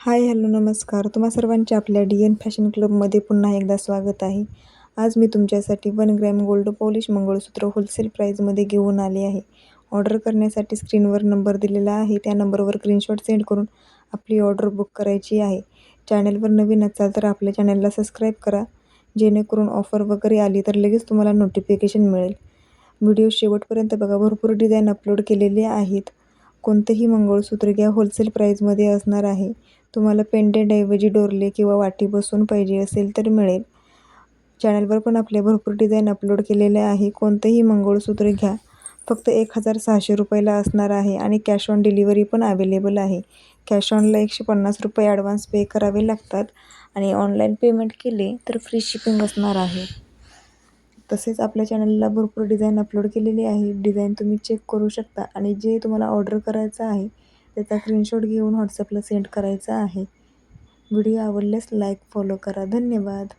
हाय, hello, नमस्कार. तुम्हा सर्वांचे आपल्या डी.एन फॅशन क्लबमध्ये पुन्हा एकदा स्वागत आहे. आज मी तुमच्यासाठी 1 ग्रॅम गोल्ड पॉलिश मंगळसूत्र होलसेल प्राईजमध्ये घेऊन आले आहे. ऑर्डर करण्यासाठी स्क्रीनवर नंबर दिलेला आहे. त्या नंबरवर स्क्रीनशॉट सेंड करून आपली ऑर्डर बुक करायची आहे. चॅनलवर नवीन असाल तर आपल्या चॅनलला सबस्क्राईब करा, जेणेकरून ऑफर वगैरे आली तर लगेच तुम्हाला नोटिफिकेशन मिळेल. व्हिडिओ शेवटपर्यंत बघा. भरपूर डिझाईन अपलोड केलेले आहेत. कोणतेही मंगळसूत्र घ्या, होलसेल प्राईजमध्ये असणार आहे. तुम्हाला पेंडंटऐवजी डोरले किंवा वाटी बसवून पाहिजे असेल तर मिळेल. चॅनलवर पण आपले भरपूर डिझाईन अपलोड केलेले आहे. कोणतेही मंगळसूत्र घ्या, फक्त 1,600 रुपयाला असणार आहे आणि कॅश ऑन डिलिव्हरी पण अवेलेबल आहे. कॅश ऑनला ₹150 ॲडव्हान्स पे करावे लागतात आणि ऑनलाईन पेमेंट केले तर फ्री शिपिंग असणार आहे. तसेच आपल्या चॅनलला भरपूर डिझाईन अपलोड केलेली आहे. डिझाईन तुम्ही चेक करू शकता आणि जे तुम्हाला ऑर्डर करायचं आहे त्याचा स्क्रीनशॉट घेऊन व्हॉट्सअपला सेंड करायचा आहे. व्हिडिओ आवडल्यास लाईक, फॉलो करा. धन्यवाद.